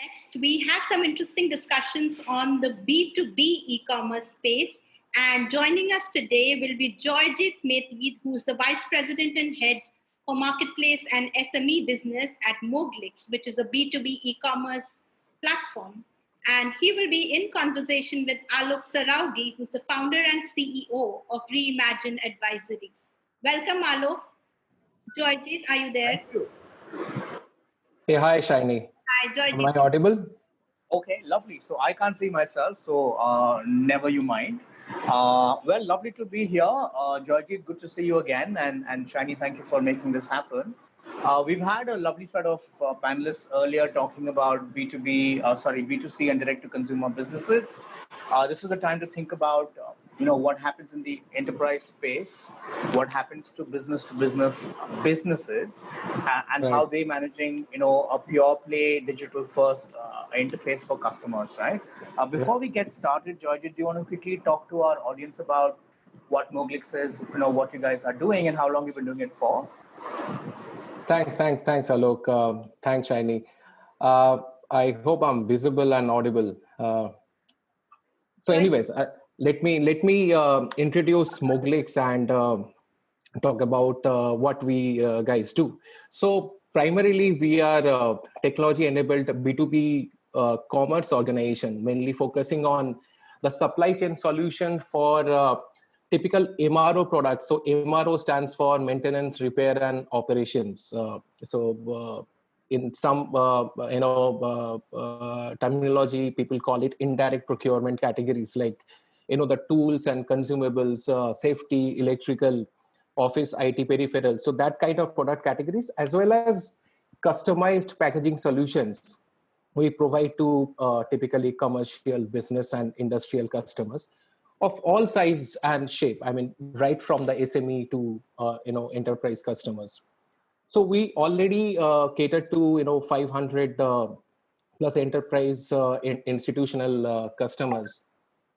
Next, we have some interesting discussions on the B2B e-commerce space. And joining us today will be Joyjit Mehta, who's the Vice President and Head for Marketplace and SME Business at Moglix, which is a B2B e-commerce platform. And he will be in conversation with Alok Saraogi, who's the founder and CEO of Reimagine Advisory. Welcome, Alok. Joyjit, are you there? Thank you. Hey, hi, Shiny. Hi, Joyjit. Am I audible? Okay, lovely. So I can't see myself, so never you mind. Well, lovely to be here. Georgie, good to see you again. And Shani, thank you for making this happen. We've had a lovely set of panelists earlier talking about B2C and direct-to-consumer businesses. This is the time to think about, what happens in the enterprise space, what happens to businesses, and Right. how they managing, a pure play digital first interface for customers, right? Before we get started, Georgie, do you want to quickly talk to our audience about what Moglix is, what you guys are doing and how long you've been doing it for? Thanks, Alok. Thanks, Shiny. I hope I'm visible and audible. Anyways, let me introduce Moglix and talk about what we guys do. So primarily, we are a technology-enabled B2B commerce organization, mainly focusing on the supply chain solution for typical MRO products. So MRO stands for maintenance, repair, and operations. In some terminology, people call it indirect procurement categories, like the tools and consumables, safety, electrical, office IT peripherals. So that kind of product categories, as well as customized packaging solutions, we provide to typically commercial, business, and industrial customers of all size and shape. I mean, right from the SME to enterprise customers. So we already cater to 500 plus enterprise institutional customers,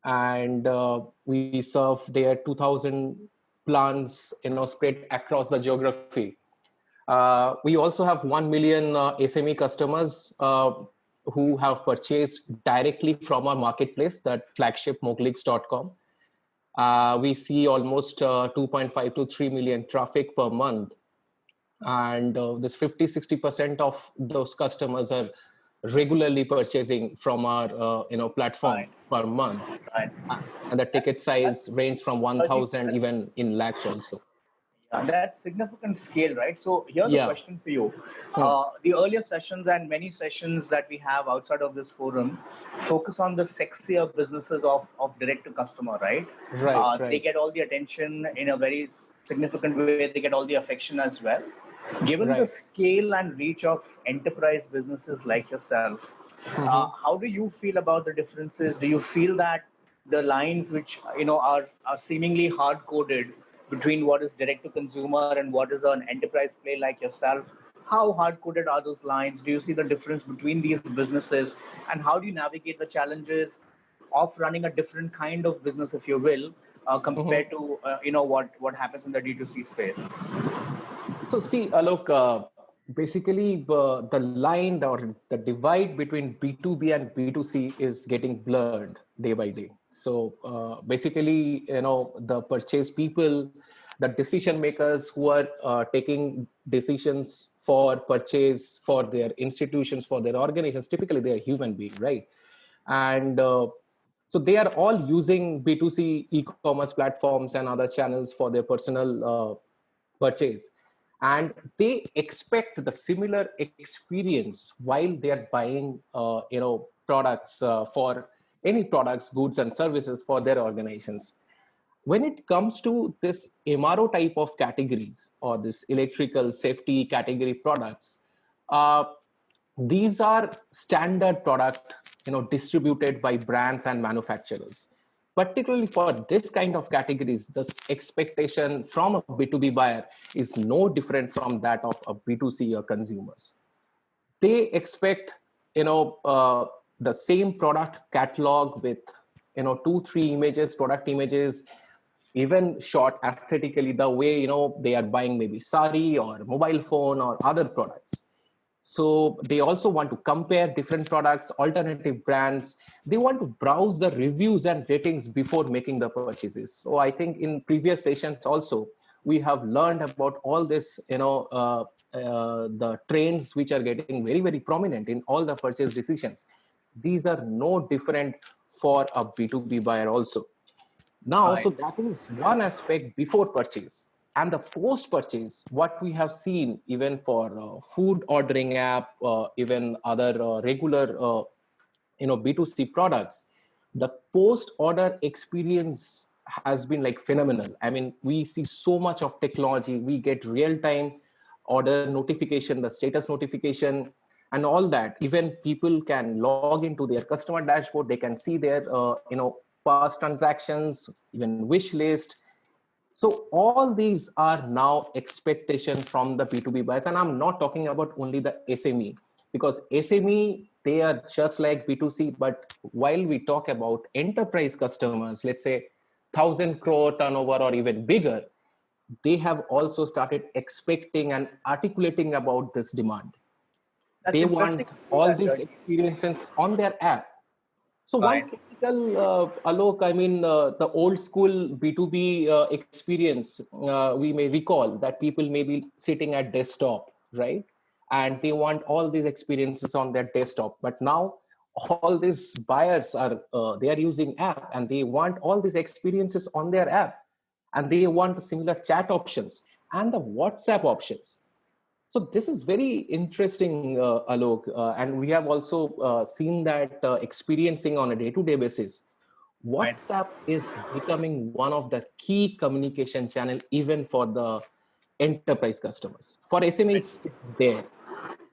and we serve their 2,000 plants spread across the geography. We also have 1 million SME customers who have purchased directly from our marketplace, that flagship moglix.com. We see almost 2.5 to 3 million traffic per month. And this 50-60% of those customers are regularly purchasing from our platform per month. Right. And the ticket size range from 1,000 even in lakhs also. Yeah, that's significant scale, right? So here's a question for you. The earlier sessions and many sessions that we have outside of this forum focus on the sexier businesses of direct to customer, right? Right. They get all the attention in a very significant way. They get all the affection as well. Given the scale and reach of enterprise businesses like yourself, how do you feel about the differences? Do you feel that the lines which are seemingly hard-coded between what is direct to consumer and what is an enterprise play like yourself, how hard-coded are those lines? Do you see the difference between these businesses, and how do you navigate the challenges of running a different kind of business, if you will, compared to what happens in the D2C space? So see, Alok, basically the line or the divide between B2B and B2C is getting blurred day by day. So basically, the purchase people, the decision makers who are taking decisions for purchase for their institutions, for their organizations, typically they are human beings, right? And so they are all using B2C e-commerce platforms and other channels for their personal purchase. And they expect the similar experience while they are buying, products for any products, goods and services for their organizations. When it comes to this MRO type of categories or this electrical safety category products, these are standard product, distributed by brands and manufacturers. Particularly for this kind of categories, the expectation from a B2B buyer is no different from that of a B2C or consumers. They expect, the same product catalog with, 2-3 images, product images, even shot aesthetically the way, they are buying maybe sari or mobile phone or other products. So they also want to compare different products, alternative brands. They want to browse the reviews and ratings before making the purchases. So I think in previous sessions also, we have learned about all this, the trends which are getting very, very prominent in all the purchase decisions. These are no different for a B2B buyer also. Now, so Right. that is one aspect before purchase. And the post purchase, what we have seen even for food ordering app, even other regular, B2C products, the post order experience has been like phenomenal. I mean, we see so much of technology. We get real time order notification, the status notification, and all that. Even people can log into their customer dashboard. They can see their, past transactions, even wish list. So all these are now expectation from the B2B buyers. And I'm not talking about only the SME, because SME, they are just like B2C. But while we talk about enterprise customers, let's say 1,000 crore turnover or even bigger, they have also started expecting and articulating about this demand. That's They interesting want to see all that, these George. experiences on their app. So Right. one typical, Alok, I mean, the old school B2B experience, we may recall that people may be sitting at desktop, right? And they want all these experiences on their desktop. But now all these buyers are, they are using app and they want all these experiences on their app. And they want similar chat options and the WhatsApp options. So this is very interesting, Alok, and we have also seen that experiencing on a day-to-day basis. Right. WhatsApp is becoming one of the key communication channel even for the enterprise customers. For SME, Right. it's there.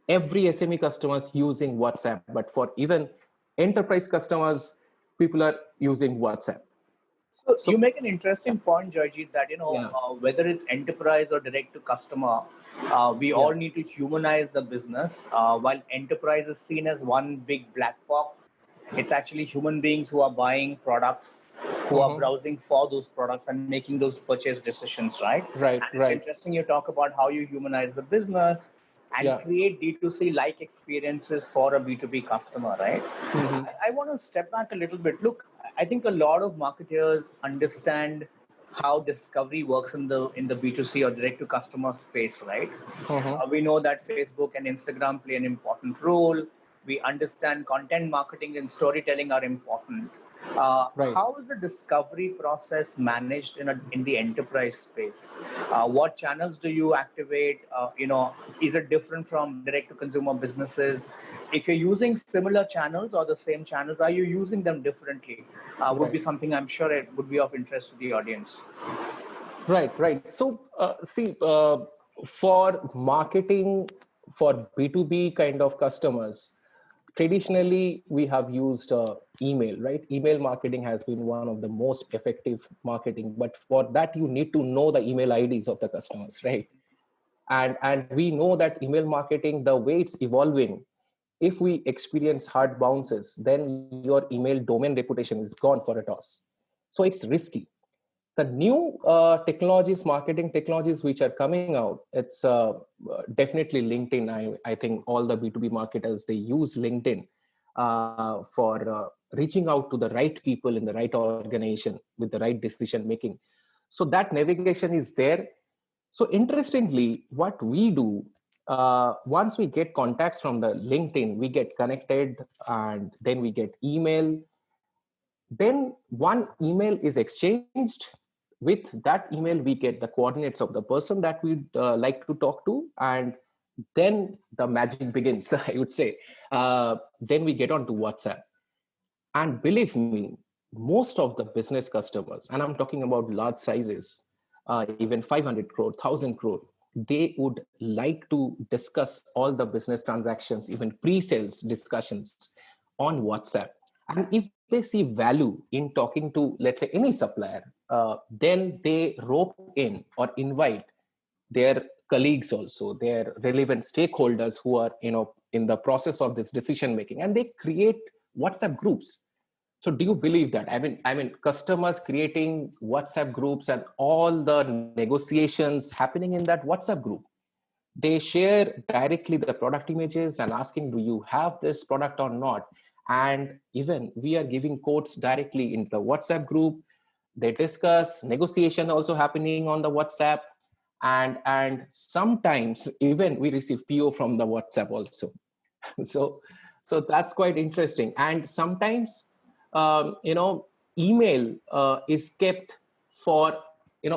Every SME customers using WhatsApp, but for even enterprise customers, people are using WhatsApp. So you So make an yeah, interesting point, Georgie, that yeah, whether it's enterprise or direct to customer, we yeah. all need to humanize the business. While enterprise is seen as one big black box, it's actually human beings who are buying products, who are Mhm. browsing for those products and making those purchase decisions, right? Right, And it's right. interesting you talk about how you humanize the business and Yeah. create D2C like experiences for a B2B customer, right? Mhm. I want to step back a little bit. Look, I think a lot of marketers understand how discovery works in the B2C or direct to customer space, right? Mhm. We know that Facebook and Instagram play an important role. We understand content marketing and storytelling are important. Right. How is the discovery process managed in the enterprise space? What channels do you activate? Is it different from direct to consumer businesses? If you're using similar channels or the same channels, are you using them differently? Would Right. be something I'm sure it would be of interest to the audience. Right, right. So, see, for marketing for B2B kind of customers, traditionally we have used email, right? Email marketing has been one of the most effective marketing, but for that you need to know the email IDs of the customers, right? And we know that email marketing, the way it's evolving, if we experience hard bounces, then your email domain reputation is gone for a toss. So it's risky. The new technologies, marketing technologies which are coming out, it's definitely LinkedIn. I think all the B2B marketers, they use LinkedIn for reaching out to the right people in the right organization with the right decision making. So that navigation is there. So interestingly, what we do, once we get contacts from the LinkedIn, we get connected and then we get email. Then one email is exchanged. With that email, we get the coordinates of the person that we'd like to talk to. And then the magic begins, I would say. Then we get onto WhatsApp. And believe me, most of the business customers, and I'm talking about large sizes, even 500 crore, 1,000 crore, they would like to discuss all the business transactions, even pre-sales discussions on WhatsApp. And if they see value in talking to, let's say, any supplier, then they rope in or invite their colleagues also, their relevant stakeholders who are, in the process of this decision making, and they create WhatsApp groups. So do you believe that? I mean, customers creating WhatsApp groups and all the negotiations happening in that WhatsApp group. They share directly the product images and asking, do you have this product or not? And even we are giving quotes directly in the WhatsApp group. They discuss, negotiation also happening on the WhatsApp. And sometimes even we receive PO from the WhatsApp also. so so that's quite interesting. And sometimes email is kept for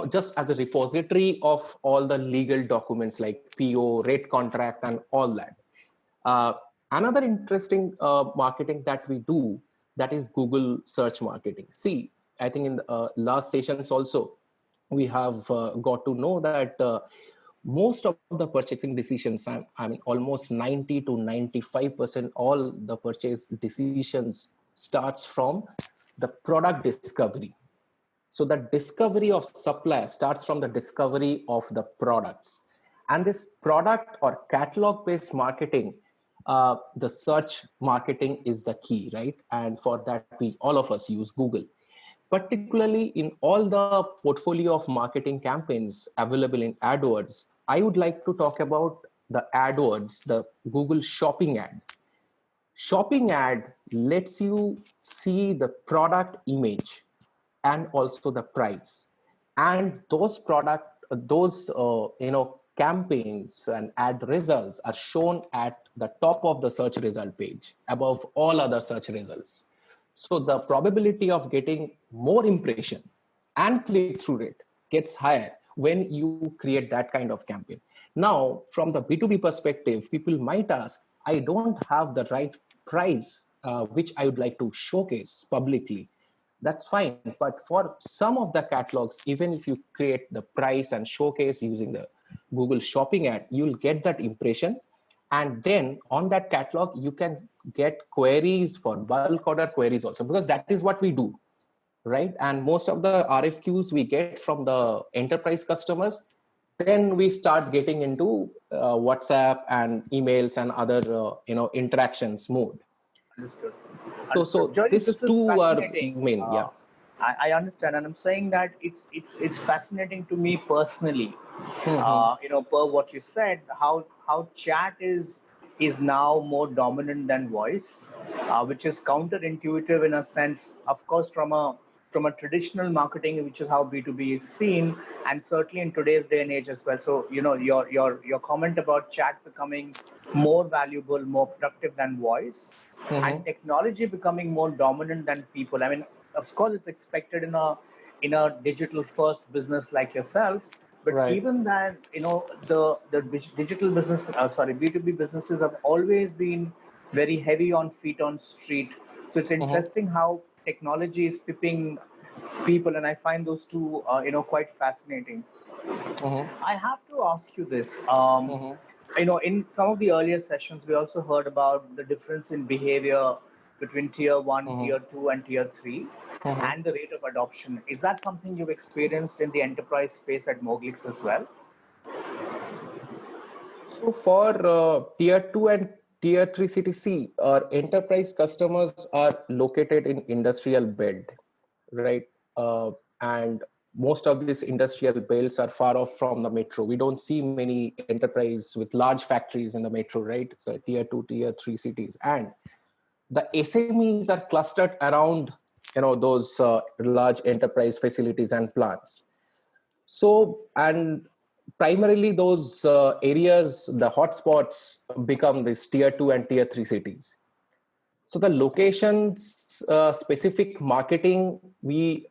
just as a repository of all the legal documents like PO, rate contract, and all that. uh, Another interesting marketing that we do, that is Google search marketing. See, I think in the last sessions also we have got to know that most of the purchasing decisions, I mean almost 90 to 95% all the purchase decisions starts from the product discovery. So the discovery of supply starts from the discovery of the products. And this product or catalog based marketing, the search marketing is the key, right? And for that, we all of us use Google. Particularly in all the portfolio of marketing campaigns available in AdWords, I would like to talk about the AdWords, the Google shopping ad. Shopping ad lets you see the product image and also the price, and those campaigns and ad results are shown at the top of the search result page above all other search results. So the probability of getting more impression and click through rate gets higher when you create that kind of campaign. Now, from the B2B perspective, people might ask, I don't have the right price which I would like to showcase publicly. That's fine. But for some of the catalogs, even if you create the price and showcase using the Google shopping ad, you'll get that impression. And then on that catalog, you can get queries for bulk order queries also, because that is what we do, right? And most of the RFQs we get from the enterprise customers, then we start getting into WhatsApp and emails and other interactions mode. Understood. So Understood. Joy, these this is two are fascinating. main, yeah. I understand, and I'm saying that it's fascinating to me personally. Mm-hmm. Per what you said, how chat is now more dominant than voice, which is counterintuitive in a sense. Of course, from a traditional marketing, which is how B2B is seen, and certainly in today's day and age as well. So, your comment about chat becoming more valuable, more productive than voice, and Mm-hmm. technology becoming more dominant than people. I mean, of course, it's expected in a digital first business like yourself. But Right. even that, the digital business, sorry, B2B businesses have always been very heavy on feet on street. So it's Mm-hmm. interesting how technology is pipping people, and I find those two, quite fascinating. Mm-hmm. I have to ask you this. Mm-hmm. In some of the earlier sessions, we also heard about the difference in behavior between tier one, Mm-hmm. tier two, and tier three, Mm-hmm. and the rate of adoption. Is that something you've experienced in the enterprise space at Moglix as well? So for tier 2 and tier 3 CTC, our enterprise customers are located in industrial belt, right? And most of these industrial belts are far off from the metro. We don't see many enterprise with large factories in the metro, right? So tier 2, tier 3 cities. And the SMEs are clustered around those large enterprise facilities and plants. So, and primarily those areas, the hotspots become these tier 2 and tier 3 cities. So the locations specific marketing, we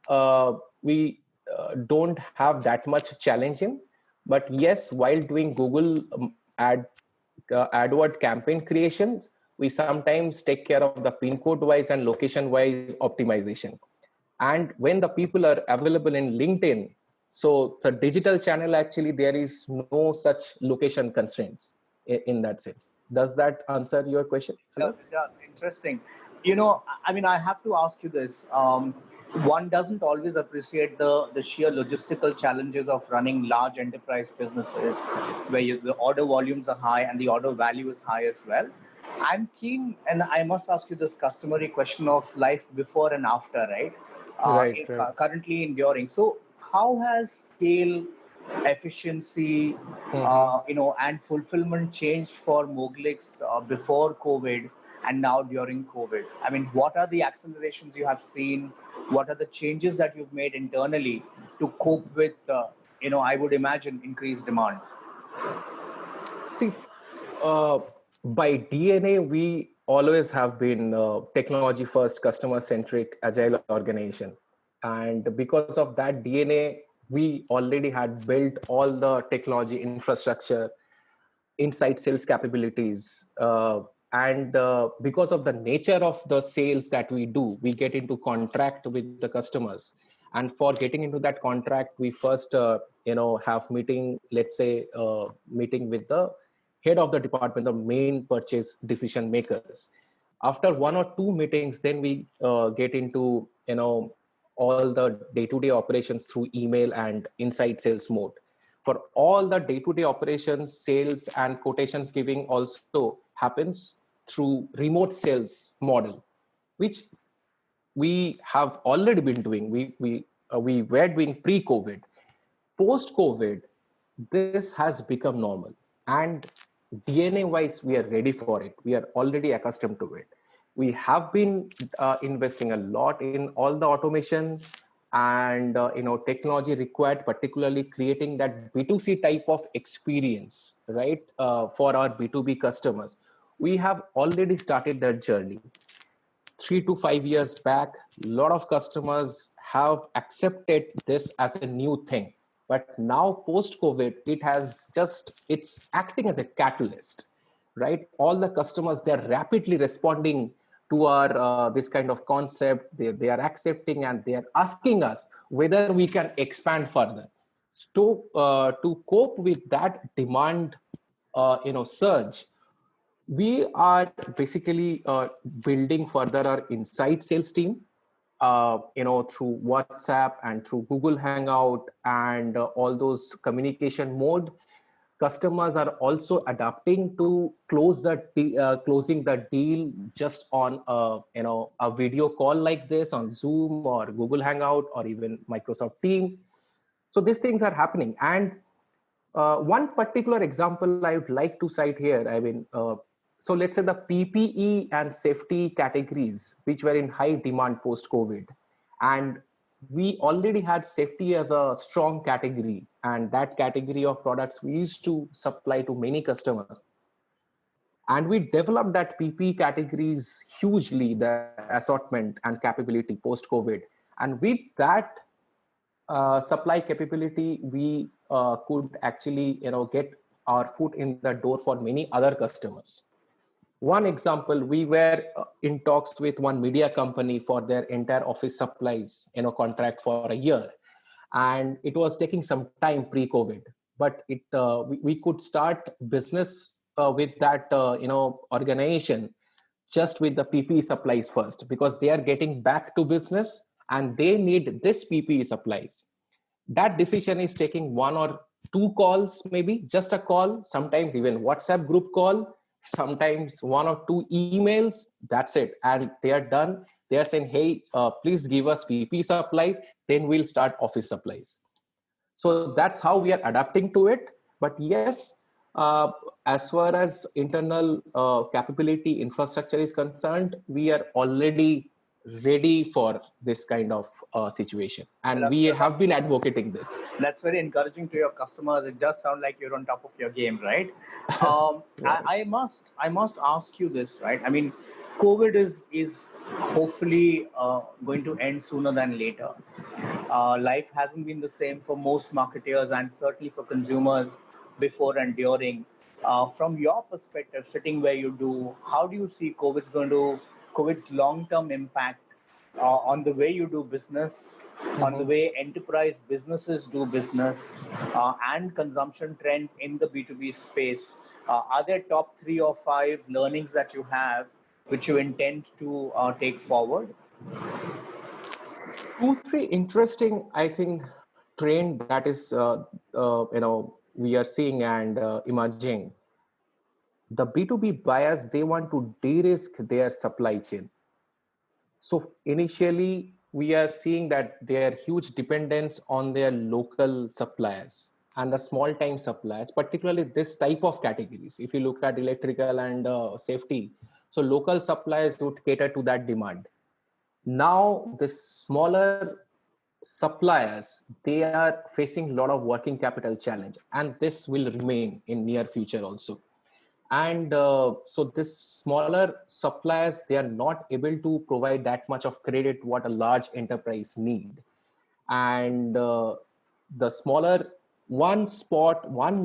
don't have that much challenge in. But yes, while doing Google AdWord campaign creations, we sometimes take care of the pin code wise and location wise optimization. And when the people are available in LinkedIn, so the digital channel, actually there is no such location constraints in that sense. Does that answer your question? Hello? Yeah, interesting. I mean, I have to ask you this. One doesn't always appreciate the sheer logistical challenges of running large enterprise businesses where the order volumes are high and the order value is high as well. I'm keen, and I must ask you this customary question of life before and after, right? Right, right. Currently enduring. So, how has scale efficiency, and fulfillment changed for Moglix before COVID and now during COVID? I mean, what are the accelerations you have seen? What are the changes that you've made internally to cope with, I would imagine, increased demand? See, uh, by DNA, we always have been technology first, customer centric, agile organization. And because of that DNA, we already had built all the technology infrastructure, inside sales capabilities. And because of the nature of the sales that we do, we get into contract with the customers. And for getting into that contract, we first, have meeting, let's say, meeting with the head of the department, the main purchase decision makers. After one or two meetings, then we get into, all the day-to-day operations through email and inside sales mode. For all the day-to-day operations, sales and quotations giving also happens through remote sales model, which we have already been doing. We were doing pre-COVID. Post-COVID, this has become normal, and DNA-wise, we are ready for it. We are already accustomed to it. We have been investing a lot in all the automation and technology required, particularly creating that B2C type of experience, right, for our B2B customers. We have already started that journey. 3 to 5 years back, a lot of customers have accepted this as a new thing. But now post-COVID, it's acting as a catalyst, right? All the customers, they're rapidly responding to our this kind of concept. They are accepting and they are asking us whether we can expand further. To cope with that demand, surge, we are basically building further our inside sales team, through WhatsApp and through Google Hangout and all those communication mode. Customers are also adapting to closing the deal just on a video call like this on Zoom or Google Hangout or even Microsoft Team. So these things are happening. And one particular example I would like to cite here, so let's say the PPE and safety categories, which were in high demand post-COVID. And we already had safety as a strong category. And that category of products we used to supply to many customers. And we developed that PPE categories hugely, the assortment and capability post-COVID. And with that supply capability, we could actually get our foot in the door for many other customers. One example, we were in talks with one media company for their entire office supplies, contract for a year. And it was taking some time pre-COVID, but we could start business with that, organization just with the PPE supplies first, because they are getting back to business and they need this PPE supplies. That decision is taking one or two calls, maybe just a call, sometimes even WhatsApp group call, sometimes one or two emails. That's it. And they are done. They are saying, hey, please give us PP supplies. Then we'll start office supplies. So that's how we are adapting to it. But yes, as far as internal capability infrastructure is concerned, we are already ready for this kind of situation, and we have been advocating this. That's very encouraging to your customers. It does sound like you're on top of your game, right? I must ask you this, right? I mean, COVID is hopefully going to end sooner than later. Life hasn't been the same for most marketers and certainly for consumers before and during. From your perspective, sitting where you do, how do you see COVID's long-term impact on the way you do business, on the way enterprise businesses do business, and consumption trends in the B2B space? Are there top 3 or 5 learnings that you have which you intend to take forward? 2, 3 interesting, I think, trend that is, we are seeing and emerging. The B2B buyers, they want to de-risk their supply chain. So initially, we are seeing that there are huge dependence on their local suppliers. and the small time suppliers, particularly this type of categories. If you look at electrical and safety, so local suppliers would cater to that demand. Now the smaller suppliers, they are facing a lot of working capital challenge, and this will remain in near future also. And so this smaller suppliers, they are not able to provide that much of credit what a large enterprise need. And the smaller one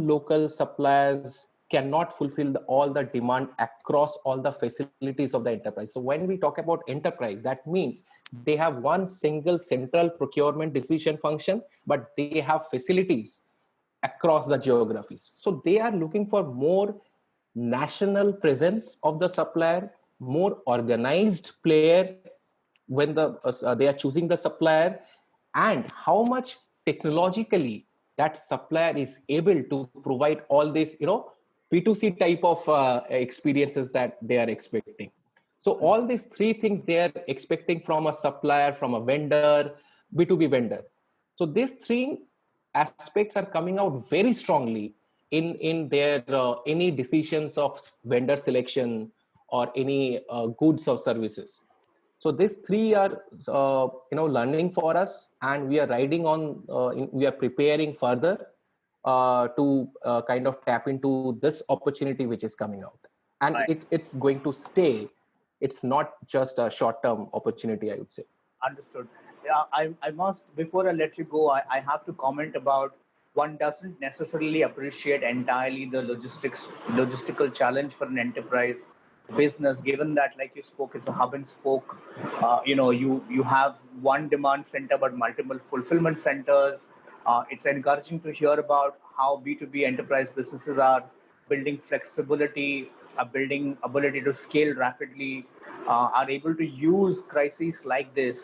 local suppliers cannot fulfill all the demand across all the facilities of the enterprise. So when we talk about enterprise, that means they have one single central procurement decision function, but they have facilities across the geographies. So they are looking for more national presence of the supplier, more organized player when they are choosing the supplier, and how much technologically that supplier is able to provide all this, B2C type of experiences that they are expecting. So all these three things they are expecting from a supplier, from a vendor, B2B vendor. So these three aspects are coming out very strongly in their any decisions of vendor selection or any goods or services. So these three are learning for us, and we are riding on. We are preparing further to kind of tap into this opportunity which is coming out, and Right. it's going to stay. It's not just a short-term opportunity, I would say. Understood. Yeah, I must, before I let you go, I have to comment about one doesn't necessarily appreciate entirely the logistical challenge for an enterprise business, given that, like you spoke, it's a hub and spoke. You have one demand center but multiple fulfillment centers. It's encouraging to hear about how B2B enterprise businesses are building flexibility, building ability to scale rapidly, are able to use crises like this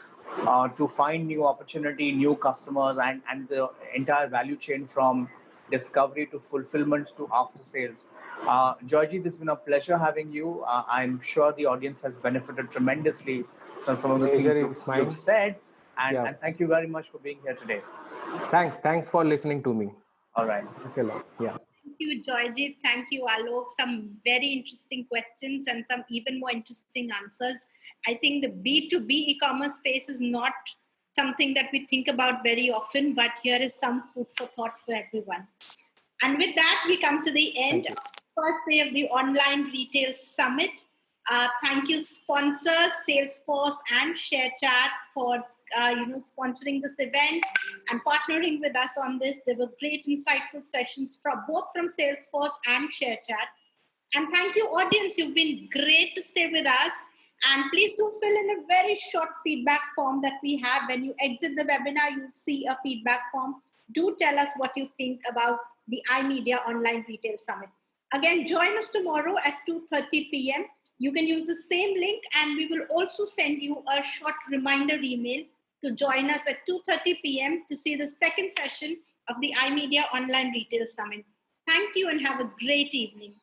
to find new opportunity, new customers, and the entire value chain from discovery to fulfillment to after sales. Georgie, it's been a pleasure having you. I'm sure the audience has benefited tremendously from some of the things Pleasure is mine. you've said. Yeah. And thank you very much for being here today. Thanks for listening to me. All right. Thank you a lot. Yeah. Thank you, Joyjit. Thank you, Alok. Some very interesting questions and some even more interesting answers. I think the B2B e-commerce space is not something that we think about very often, but here is some food for thought for everyone. And with that, we come to the end of the first day of the Online Retail Summit. Thank you, sponsors, Salesforce and ShareChat, for sponsoring this event and partnering with us on this. There were great, insightful sessions from both from Salesforce and ShareChat. And thank you, audience. You've been great to stay with us. And please do fill in a very short feedback form that we have. When you exit the webinar, you'll see a feedback form. Do tell us what you think about the iMedia Online Retail Summit. Again, join us tomorrow at 2:30 p.m. You can use the same link, and we will also send you a short reminder email to join us at 2:30 p.m. to see the second session of the iMedia Online Retail Summit. Thank you and have a great evening.